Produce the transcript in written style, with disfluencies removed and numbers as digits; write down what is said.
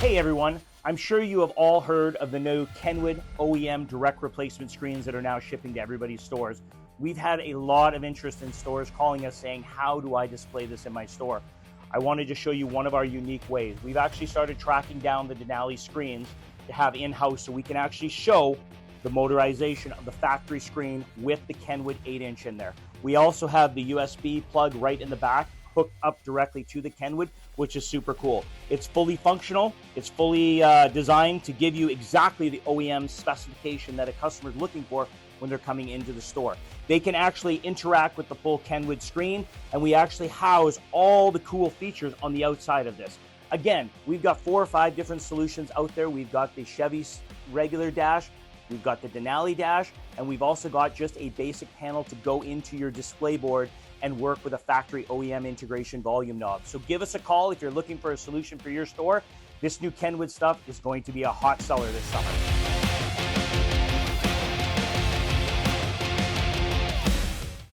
Hey everyone, I'm sure you have all heard of the new Kenwood OEM direct replacement screens that are now shipping to everybody's stores. We've had a lot of interest in stores calling us saying, how do I display this in my store? I wanted to show you one of our unique ways. We've actually started tracking down the Denali screens to have in-house so we can actually show the motorization of the factory screen with the Kenwood 8-inch in there. We also have the USB plug right in the back, hooked up directly to the Kenwood, which is super cool. It's fully functional. It's fully designed to give you exactly the OEM specification that a customer is looking for when they're coming into the store. They can actually interact with the full Kenwood screen, and we actually house all the cool features on the outside of this. Again, we've got 4 or 5 different solutions out there. We've got the Chevy regular dash, we've got the Denali dash, and we've also got just a basic panel to go into your display board and work with a factory OEM integration volume knob. So give us a call if you're looking for a solution for your store. This new Kenwood stuff is going to be a hot seller this summer.